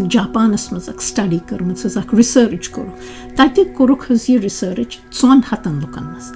جاپانس منٛز اکھ سٹڈی کٔرمٕژ حظ اکھ رِسٲرٕچ کوٚرُکھ تَتہِ کوٚرُکھ حظ یہِ رِسٲرٕچ 200 لُکن منٛز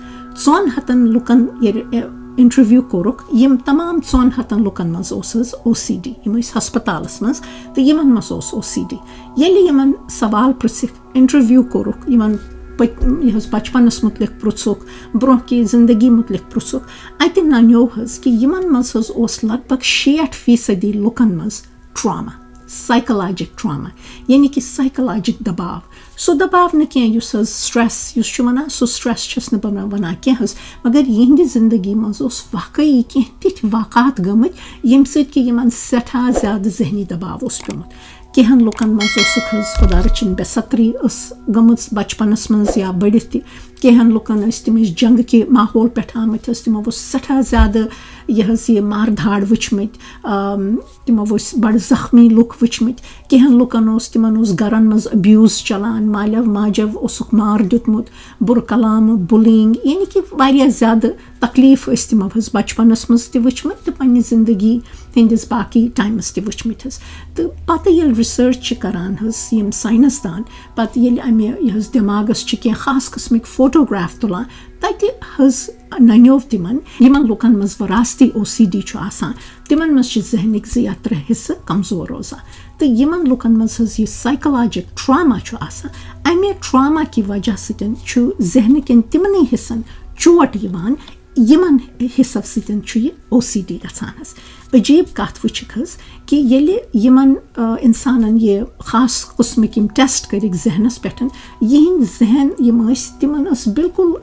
200 لُکن ییٚلہِ اِنٹروِو کوٚرُکھ یِم تمام 200 لُکن منٛز اوس حظ OCD یِم ٲسۍ ہسپتالس منٛز تہٕ یِمن منٛز اوس OCD ییٚلہِ یِمن سوال پرٛژھِکھ اِنٹروِو کوٚرُکھ یِمن یہِ حظ بچپنس مُتعلق پرٛژھُکھ برونٛہہ کہِ زندگی مُتعلق پرٛژھُکھ اَتہِ ننیو حظ کہِ یِمن منٛز حظ اوس لگ بگ 60% لُکن منٛز ٹراما psychologic ٹراما یعنی کہِ psychologic دباو سُہ دباو نہٕ کینٛہہ یُس حظ سٹرٛٮ۪س یُس چھُ وَنان سُہ سٹرٛٮ۪س چھَس نہٕ بہٕ وَنان کینٛہہ حظ مگر یِہنٛدِ زندگی منٛز اوس واقعی کینٛہہ تِتھۍ واقعات گٔمٕتۍ ییٚمہِ سۭتۍ کہِ یِمن سٮ۪ٹھاہ زیادٕ ذہنی دباو اوس پیوٚمُت کینٛہَن لُکن منٛز اوسُکھ حظ خۄدا رٔچھِنۍ بے سَتری ٲس گٔمٕژ بچپنس منٛز یا بٔڑِتھ تہِ کینٛہَن لُکن ٲسۍ تِم ٲسۍ جنٛگہٕ کہِ ماحول پٮ۪ٹھ آمٕتۍ حظ تِمو اوس سٮ۪ٹھاہ زیادٕ یہِ حظ یہِ ماردھاڑ وٕچھمٕتۍ تِمو ٲسۍ بڑٕ زخمی لُکھ وٕچھمٕتۍ کینٛہَن لُکن اوس تِمن اوس گرن منٛز ابیوٗز چلان مالیو ماجو اوسُکھ مار دیُتمُت بُرٕ کلامہٕ بُلینٛگ یعنی کہِ واریاہ زیادٕ تکلیٖف ٲسۍ تِمو حظ بچپنس منٛز تہِ وٕچھمٕتۍ تہٕ پننہِ زندگی ہٕنٛدِس باقٕے ٹایمس تہِ وٕچھمٕتۍ حظ تہٕ پتہٕ ییٚلہِ رِسٲرٕچ چھِ کران حظ یِم ساینسدان پتہٕ ییٚلہِ امہِ یہِ حظ دٮ۪ماغس چھِ کینٛہہ خاص قٕسمٕکۍ فوٹوگراف تُلان تتہِ حظ ننیو تِمن یِمن لُکن منٛز وراثتی OCD چھُ آسان تِمن منٛز چھِ ذہنٕکۍ 2 یا 3 حِصہٕ کمزور روزان تہٕ یِمن لُکن منٛز حظ یہِ psychologic ٹراما چھُ آسان امہِ ٹراما کہِ وجہ سۭتۍ چھُ ذہنہٕ کٮ۪ن تِمنٕے حِصن چوٹ یِوان یِمن حِصو سۭتۍ چھُ یہِ OCD گژھان حظ عجیٖب کتھ وٕچھِکھ حظ کہِ ییٚلہِ یِمن اِنسانن یہِ خاص قٕسمٕکۍ یِم ٹٮ۪سٹ کٔرِکھ ذہنس پٮ۪ٹھ یِہِنٛدۍ ذہن یِم ٲسۍ تِمن ٲس بِلکُل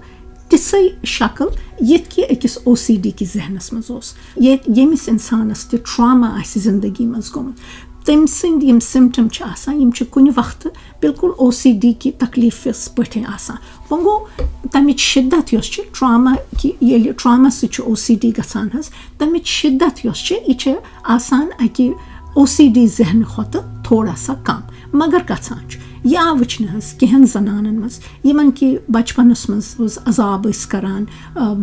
تِژھٕے شکٕل یِتھ کہِ أکِس OCD کِس ذہنس منٛز اوس ییٚمِس اِنسانس تہِ ٹراما آسہِ زندگی منٛز گوٚمُت تٔمۍ سٕنٛدۍ یِم سِمٹم چھِ آسان یِم چھِ کُنہِ وقتہٕ بِلکُل OCD کہِ تکلیٖفس پٲٹھۍ آسان وۄنۍ گوٚو تمِچ شِدت یۄس چھِ ٹراما کہِ ییٚلہِ ٹراما سۭتۍ چھُ OCD گژھان حظ تمِچ شِدت یۄس چھِ یہِ چھِ آسان اکہِ OCD ذہنہٕ کھۄتہٕ تھوڑا سا کم مگر گژھان چھُ یہِ آو وٕچھنہٕ حظ کینٛہن زنانن منٛز یِمن کہِ بچپنس منٛز حظ عذاب ٲسۍ کران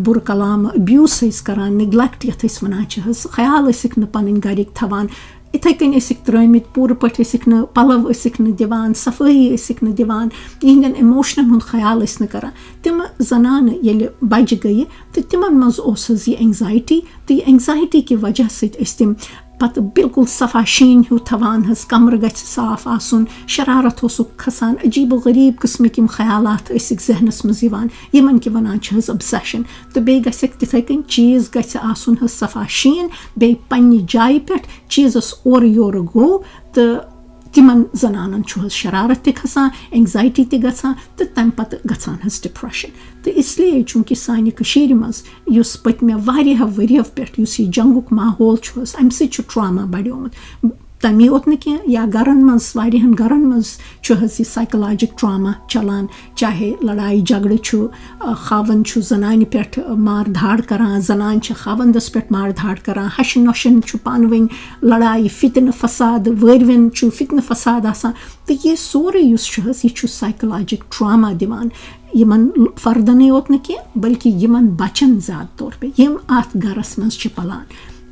بُرٕ کلامہٕ ابیوٗز ٲسۍ کران نِگلیکٹ یتھ أسۍ ونان چھِ حظ خیال ٲسِکھ نہٕ پنٕنۍ گرِکۍ تھاوان یِتھٕے کٔنۍ ٲسِکھ ترٲمٕتۍ پوٗرٕ پٲٹھۍ ٲسِکھ نہٕ پلو ٲسِکھ نہٕ دِوان صفٲیی ٲسِکھ نہٕ دِوان یِہنٛدٮ۪ن اِموشنن ہُنٛد خیال ٲسۍ نہٕ کران تِمہٕ زنانہٕ ییٚلہِ بجہِ گٔیہِ تہٕ تِمن منٛز اوس حظ یہِ اینزایٹی تہٕ یہِ اینزایٹی کہِ وجہ سۭتۍ ٲسۍ تِم پتہٕ بِلکُل صفا شیٖن ہیوٗ تھاوان حظ کمرٕ گژھِ صاف آسُن شرارت اوسُکھ کھسان عجیٖب و غریٖب قٕسمٕکۍ یِم خیالات ٲسِکھ ذہنس منٛز یِوان یِمن کہِ ونان چھِ حظ obsession تہٕ بیٚیہِ گژھٮ۪کھ تِتھٕے کٔنۍ چیٖز گژھِ آسُن حظ صفا شیٖن بیٚیہِ پننہِ جایہِ پٮ۪ٹھ چیٖزس اورٕ یورٕ گوٚو تہٕ تِمن زنانن چھُ حظ شرارت تہِ کھسان اینزایٹی تہِ گژھان تہٕ تمہِ پتہٕ گژھان حظ ڈپریشن تہٕ اسلیے چوٗنٛکہِ سانہِ کٔشیٖرِ منٛز یُس پٔتمہِ واریاہو ؤرۍیو پٮ۪ٹھ یُس یہِ جنگُک ماحول چھُ حظ امہِ سۭتۍ چھُ ٹراما بڑیومُت تمی یوت نہٕ کینٛہہ یا گرن منٛز واریاہن گرن منٛز چھُ حظ یہِ psychologic ٹراما چلان چاہے لڑایہِ جگڑٕ چھُ خاوند چھُ زنانہِ پٮ۪ٹھ مار دھاڑ کران زنان چھِ خاوندس پٮ۪ٹھ مار دھاڑ کران ہشہِ نۄشن چھُ پانہٕ ؤنۍ لڑایہِ فِتنہٕ فساد وٲرۍوٮ۪ن چھُ فِتنہٕ فساد آسان تہٕ یہِ سورُے یُس چھُ حظ یہِ چھُ psychologic ٹراما دِوان یِمن فردنٕے یوت نہٕ کینٛہہ بلکہِ یِمن بچن زیادٕ طور پے یِم اتھ گرس منٛز چھِ پلان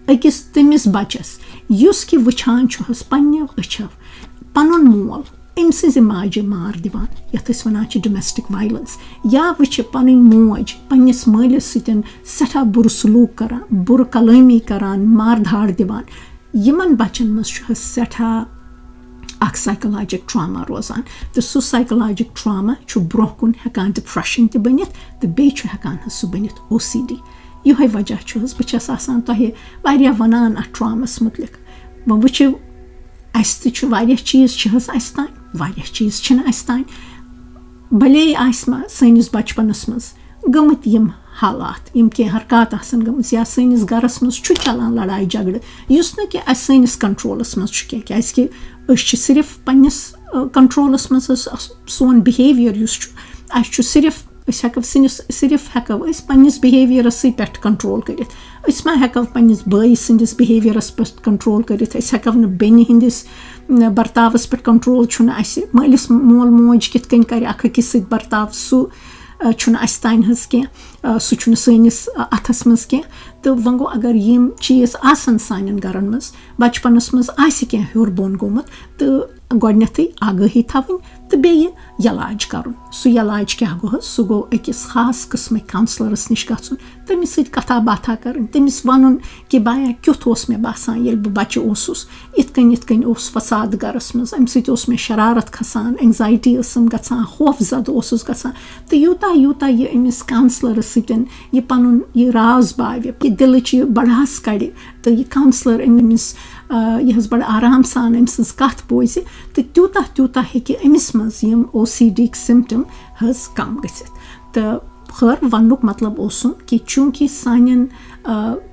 أکِس تٔمِس بچس یُس کہِ وٕچھان چھُ حظ پننیو أچھو پنُن مول أمۍ سٕنٛزِ ماجہِ مار دِوان یتھ أسۍ ونان چھِ ڈومیسٹک وایلنس یا وٕچھِ پنٕنۍ موج پننِس مٲلِس سۭتۍ سٮ۪ٹھاہ بُرٕ سلوٗک کران بُرٕ کلٲمی کران مار دھاڑ دِوان یِمن بچن منٛز چھُ حظ سٮ۪ٹھاہ اکھ psychologic ٹراما روزان تہٕ سُہ psychologic ٹراما چھُ برونٛہہ کُن ہٮ۪کان ڈپریشن تہِ بٔنِتھ تہٕ بیٚیہِ چھُ ہٮ۪کان حظ سُہ بٔنِتھ OCD یِہوے وجہ چھُ حظ بہٕ چھس آسان تۄہہِ واریاہ ونان اتھ ٹرامس مُتعلق وۄنۍ وٕچھِو اسہِ تہِ چھُ واریاہ چیٖز چھِ حظ اسہِ تانۍ واریاہ چیٖز چھِنہٕ اسہِ تانۍ بھلے آسہِ ما سٲنِس بچپنس منٛز گٔمٕتۍ یِم حالات یِم کینٛہہ حرکات آسن گٔمٕژ یا سٲنِس گرس منٛز چھُ چلان لڑایہِ جگڑٕ یُس نہٕ کہِ اسہِ سٲنِس کنٹرولس منٛز چھُ کینٛہہ کیازِ کہِ أسۍ چھِ صرف پننِس کنٹرولس منٛز حظ سون بِہیویر یُس چھُ اسہِ چھُ صرف أسۍ ہٮ۪کو صرف ہٮ۪کو أسۍ پننِس بِہیویرسٕے پٮ۪ٹھ کنٹرول کٔرِتھ أسۍ ما ہٮ۪کو پننِس بٲیِس سٕنٛدِس بِہیویرس پٮ۪ٹھ کنٹرول کٔرِتھ أسۍ ہٮ۪کو نہٕ بیٚنہِ ہٕنٛدِس برتاوس پٮ۪ٹھ کنٹرول چھُنہٕ اسہِ مٲلِس مول موج کِتھ کٔنۍ کرِ اکھ أکِس سۭتۍ برتاو سُہ چھُنہٕ اسہِ تانۍ حظ کینٛہہ سُہ چھُنہٕ سٲنِس اتھس منٛز کینٛہہ تہٕ وۄنۍ گوٚو اگر یِم چیٖز آسن سانٮ۪ن گرن منٛز بچپنس منٛز آسہِ کینٛہہ ہیوٚر بۄن گوٚمُت تہٕ گۄڈنٮ۪تھٕے آگٲہی تھاوٕنۍ تہٕ بیٚیہِ علاج کَرُن سُہ علاج کیٛاہ گوٚو حظ سُہ گوٚو أکِس خاص قٕسمٕکۍ کاوسلَرَس نِش گژھُن تٔمِس سۭتۍ کَتھا باتھا کَرٕنۍ تٔمِس وَنُن کہِ بایا کیُتھ اوس مےٚ باسان ییٚلہِ بہٕ بَچہِ اوسُس یِتھ کٔنۍ اوس فساد گَرَس منٛز اَمہِ سۭتۍ اوس مےٚ شرارت کھسان اٮ۪نزایٹی ٲسٕم گژھان خوف زدٕ اوسُس گژھان تہٕ یوٗتاہ یہِ أمِس کاوسلَرَس سۭتۍ یہِ پَنُن یہِ راز باوِ یہِ دِلٕچ یہِ بڑاس کَڑِ تہٕ یہِ کاوسلَر أمِس یہِ حظ بَڑٕ آرام سان أمۍ سٕنٛز کَتھ بوزِ تہٕ تیوٗتاہ ہیٚکہِ أمِس منٛز یِم OCD یِکۍ سِمٹَم حظ کَم گٔژھِتھ تہٕ خٲر وَننُک مطلب اوسُم کہِ چوٗنٛکہِ سانٮ۪ن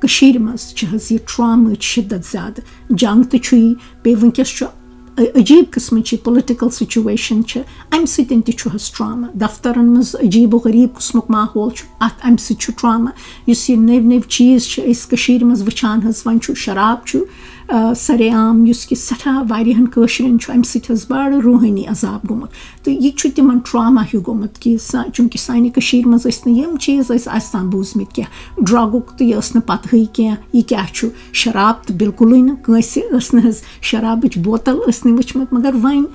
کٔشیٖرِ منٛز چھِ حظ یہِ ٹرٛامہٕچ شِدت زیادٕ جنٛگ تہِ چھُ یی بیٚیہِ وٕنکٮ۪س چھُ عجیٖب قٕسمٕچ یہِ پُلٹِکَل سُچویشَن چھِ اَمہِ سۭتۍ تہِ چھُ حظ ٹرٛاما دفترَن منٛز عجیٖب و غریٖب قٕسمُک ماحول چھُ اَمہِ سۭتۍ چھُ ٹرٛاما یُس یہِ نٔوۍ چیٖز چھِ أسۍ کٔشیٖرِ منٛز وٕچھان حظ وۄنۍ چھُ شراب چھُ سرے عام یُس کہِ سٮ۪ٹھاہ واریاہَن کٲشرٮ۪ن چھُ اَمہِ سۭتۍ حظ بَڑٕ روٗحٲنی عذاب گوٚمُت تہٕ یہِ چھُ تِمَن ٹرٛاما ہیوٗ گوٚمُت کہِ چوٗنٛکہِ سانہِ کٔشیٖرِ منٛز ٲسۍ نہٕ یِم چیٖز ٲسۍ آز تام بوٗزمٕتۍ کینٛہہ ڈرٛگُک تہٕ یہِ ٲس نہٕ پَتہٕے کینٛہہ یہِ کیٛاہ چھُ شراب تہٕ بِلکُلٕے نہٕ کٲنٛسہِ ٲس نہٕ حظ شرابٕچ بوتل ٲس نہٕ وٕچھمُت مگر وۄنۍ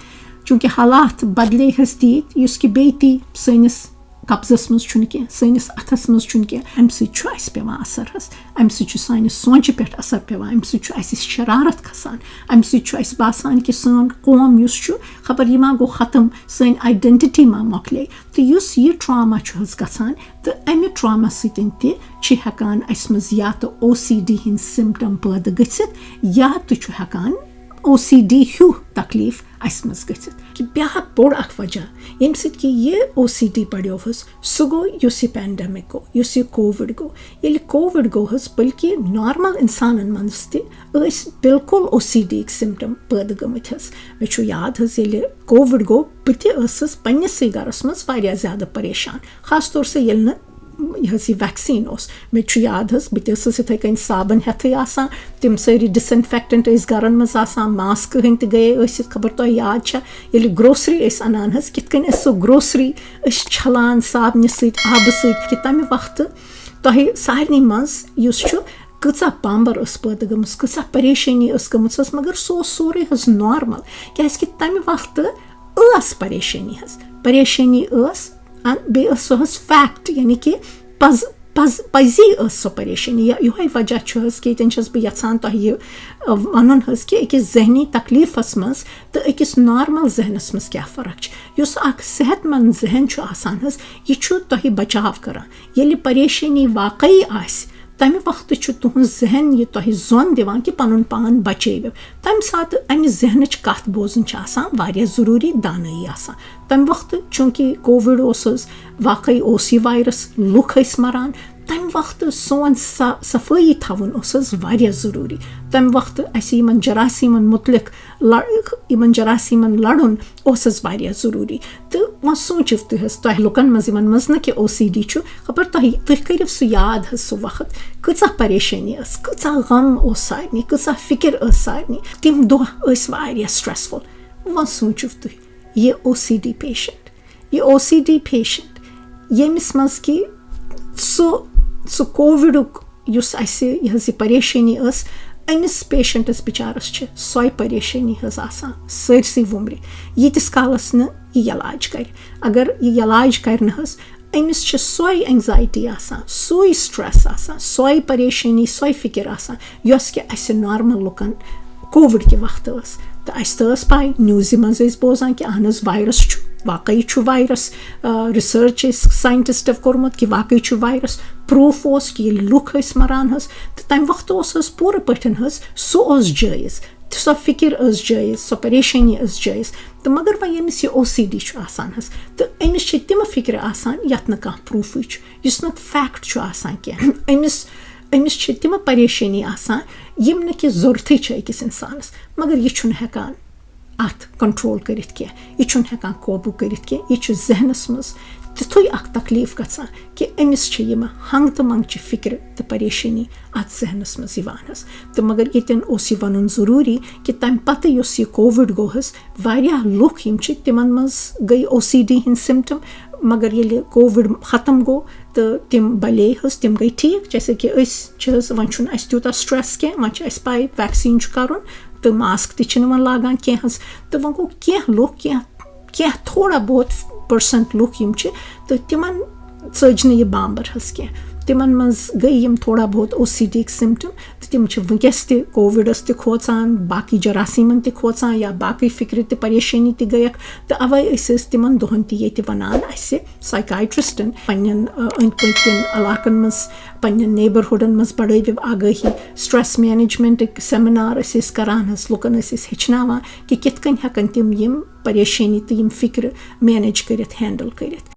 چوٗنٛکہِ حالات بدلے حظ تیٖتۍ یُس کہِ بیٚیہِ تی سٲنِس قبضَس منٛز چھُنہٕ کینٛہہ سٲنِس اَتھَس منٛز چھُنہٕ کینٛہہ اَمہِ سۭتۍ چھُ اَسہِ پٮ۪وان اَثر حظ اَمہِ سۭتۍ چھُ سانہِ سونٛچہِ پٮ۪ٹھ اَثر پٮ۪وان اَمہِ سۭتۍ چھُ اَسہِ شرارت کھسان اَمہِ سۭتۍ چھُ اَسہِ باسان کہِ سٲنۍ قوم یُس چھُ خبر یہِ ما گوٚو ختم سٲنۍ آیڈٮ۪نٹِٹی ما مۄکلے تہٕ یُس یہِ ٹرٛاما چھُ حظ گژھان تہٕ اَمہِ ٹرٛاما سۭتۍ تہِ چھِ ہٮ۪کان اَسہِ منٛز یا تہٕ OCD ہِنٛدۍ سِمٹَم پٲدٕ گٔژھِتھ یا تہٕ چھُ ہٮ۪کان OCD ہیوٗ تکلیٖف اَسہِ منٛز گٔژھِتھ کہِ بیٛاکھ بوٚڑ اَکھ وجہ ییٚمہِ سۭتۍ کہِ یہِ OCD بڑیو حظ سُہ گوٚو یُس یہِ پینڈَمِک گوٚو یُس یہِ کووِڈ گوٚو ییٚلہِ کووِڈ گوٚو حظ بٔلکہِ نارمَل اِنسانَن منٛز تہِ ٲسۍ بِلکُل OCD یِکۍ سِمٹَم پٲدٕ گٔمٕتۍ حظ مےٚ چھُ یاد حظ ییٚلہِ کووِڈ گوٚو بہٕ تہِ ٲسٕس پنٛنِسٕے گَرَس منٛز واریاہ زیادٕ پریشان خاص طور سے ییٚلہِ نہٕ یہِ حظ یہِ ویکسیٖن اوس مےٚ چھُ یاد حظ بہٕ تہِ ٲسٕس یِتھَے کٔنۍ صابَن ہٮ۪تھٕے آسان تِم سٲری ڈِسِنفٮ۪کٹَنٛٹ ٲسۍ گَرَن منٛز آسان ماسکہٕ ہٕنٛدۍ تہِ گٔیے ٲسِتھ خبر تۄہہِ یاد چھا ییٚلہِ گرٛوسری ٲسۍ اَنان حظ کِتھ کٔنۍ ٲسۍ سُہ گرٛوسری أسۍ چھَلان صابنہِ سۭتۍ آبہٕ سۭتۍ کہِ تَمہِ وقتہٕ تۄہہِ سارنٕے منٛز یُس چھُ کۭژاہ بامبَر ٲس پٲدٕ گٔمٕژ کۭژاہ پریشٲنی ٲس گٔمٕژ حظ مگر سُہ اوس سورُے حظ نارمَل کیٛازِکہِ تَمہِ وقتہٕ ٲس پریشٲنی حظ پریشٲنی ٲس بیٚیہِ ٲس سۄ حظ فیکٹ یعنی کہِ پَزی ٲس سۄ پریشٲنی یا یِہوٚے وجہ چھُ حظ کہِ ییٚتٮ۪ن چھَس بہٕ یَژھان تۄہہِ یہِ وَنُن حظ کہِ أکِس ذہنی تکلیٖفَس منٛز تہٕ أکِس نارمَل ذہنَس منٛز کیٛاہ فرق چھِ یُس اَکھ صحت منٛد ذہن چھُ آسان حظ یہِ چھُ تۄہہِ بچاو کَران ییٚلہِ پریشٲنی واقعی آسہِ تَمہِ وقتہٕ چھُ تُہُنٛد ذہن یہِ تۄہہِ زوٚن دِوان کہِ پَنُن پان بچٲیِو تَمہِ ساتہٕ اَمہِ ذہنٕچ کَتھ بوزٕنۍ چھِ آسان واریاہ ضروٗری دانٲیی آسان تَمہِ وقتہٕ چوٗنٛکہِ کووِڈ اوس حظ واقعی اوس یہِ وایرَس لُکھ ٲسۍ مَران تَمہِ وقتہٕ سون صفٲیی تھاوُن اوس حظ واریاہ ضروٗری تَمہِ وقتہٕ اَسہِ یِمَن جراثیٖمَن مُتعلِق یِمَن جراثیٖمَن لَڑُن اوس حظ واریاہ ضروٗری تہٕ وۄنۍ سوٗنٛچِو تُہۍ حظ تۄہہِ لُکَن منٛز یِمَن منٛز نہٕ کہِ OCD چھُ خبر تُہۍ کٔرِو سُہ یاد حظ سُہ وقت کۭژاہ پریشٲنی ٲس کۭژاہ غم اوس سارنٕے کۭژاہ فِکِر ٲس سارنٕے تِم دۄہ ٲسۍ واریاہ سٹرٛسفُل وۄنۍ سوٗنٛچِو تُہۍ یہِ OCD پیشَنٹ ییٚمِس منٛز کہِ سُہ کووِڈُک یُس اَسہِ یہِ حظ یہِ پریشٲنی ٲس أمِس پیشَنٹَس بِچارَس چھِ سۄے پریشٲنی حظ آسان سٲرسٕے وُمرِ ییٖتِس کالَس نہٕ یہِ علاج کَرِ اگر یہِ علاج کَرِ نہٕ حظ أمِس چھِ سۄے اٮ۪نزایٹی آسان سُے سٹرٛٮ۪س آسان سۄے پریشٲنی سۄے فِکِر آسان یۄس کہِ اَسہِ نارمَل لُکَن کووِڈ کہِ وقتہٕ ٲس تہٕ اَسہِ تہِ ٲس پاے نِوزِ منٛز ٲسۍ بوزان کہِ اہن حظ وایرَس چھُ واقعی چھُ وایرَس رِسٲرٕچ ٲسۍ ساینٹِسٹو کوٚرمُت کہِ واقعی چھُ وایرَس پرٛوٗف اوس کہِ ییٚلہِ لُکھ ٲسۍ مَران حظ تہٕ تَمہِ وقتہٕ اوس حظ پوٗرٕ پٲٹھۍ حظ سُہ اوس جٲیِز سۄ فِکِر ٲس جٲیِز سۄ پریشٲنی ٲس جٲیِز تہٕ مگر وۄنۍ ییٚمِس یہِ OCD چھُ آسان حظ تہٕ أمِس چھِ تِمہٕ فِکرِ آسان یَتھ نہٕ کانٛہہ پرٛوٗفٕے چھُ یُس نہٕ فیکٹ چھُ آسان کینٛہہ أمِس چھِ تِمہٕ پریشٲنی آسان یِم نہٕ کہِ ضوٚرتھٕے چھِ أکِس اِنسانَس مگر یہِ چھُنہٕ ہٮ۪کان اَتھ کَنٹرول کٔرِتھ کینٛہہ یہِ چھُنہٕ ہٮ۪کان قوبوٗ کٔرِتھ کینٛہہ یہِ چھُ ذہنَس منٛز تِتھُے اَکھ تکلیٖف گژھان کہِ أمِس چھِ یِمہٕ ہنٛگ تہٕ منٛگچہِ فِکرِ تہٕ پریشٲنی اَتھ ذہنَس منٛز یِوان حظ تہٕ مگر ییٚتٮ۪ن اوس یہِ وَنُن ضروٗری کہِ تَمہِ پَتہٕ یُس یہِ کووِڈ گوٚو حظ واریاہ لُکھ یِم چھِ تِمَن منٛز گٔے OCD ہِنٛدۍ سِمٹَم مگر ییٚلہِ کووِڈ ختم گوٚو تہٕ تِم بَلے حظ تِم گٔے ٹھیٖک جیسے کہِ أسۍ چھِ حظ وۄنۍ چھُنہٕ اَسہِ تیوٗتاہ سٹرٛٮ۪س کینٛہہ وۄنۍ چھِ اَسہِ پاے ویکسیٖن چھُ کَرُن تہٕ ماسک تہِ چھِنہٕ وۄنۍ لاگان کینٛہہ حظ تہٕ وۄنۍ گوٚو کینٛہہ لُکھ کینٛہہ تھوڑا بہت پٔرسَنٛٹ لُکھ یِم چھِ تہٕ تِمَن ژٔج نہٕ یہِ بامبَر حظ کینٛہہ تِمَن منٛز گٔے یِم تھوڑا بہت OCD یِکۍ سِمٹَم تہٕ تِم چھِ وٕنکٮ۪س تہِ کووِڈَس تہِ کھوژان باقٕے جراثیٖمَن تہِ کھوژان یا باقٕے فِکرِ تہِ پریشٲنی تہِ گٔیَکھ تہٕ اَوَے أسۍ ٲسۍ تِمَن دۄہَن تہِ ییٚتہِ وَنان اَسہِ سایکایٹرٛسٹَن پنٛنٮ۪ن أنٛدۍ پٔکۍ کٮ۪ن علاقَن منٛز پنٛنٮ۪ن نیبَرہُڈَن منٛز بَڑٲیِو آگٲہی سٹرٛٮ۪س مینیجمٮ۪نٛٹٕکۍ سٮ۪مِنار ٲسۍ أسۍ کَران حظ لُکَن ٲسۍ أسۍ ہیٚچھناوان کہِ کِتھ کٔنۍ ہٮ۪کَن تِم یِم پریشٲنی تہٕ یِم فِکرِ مینیج کٔرِتھ ہینڈٕل کٔرِتھ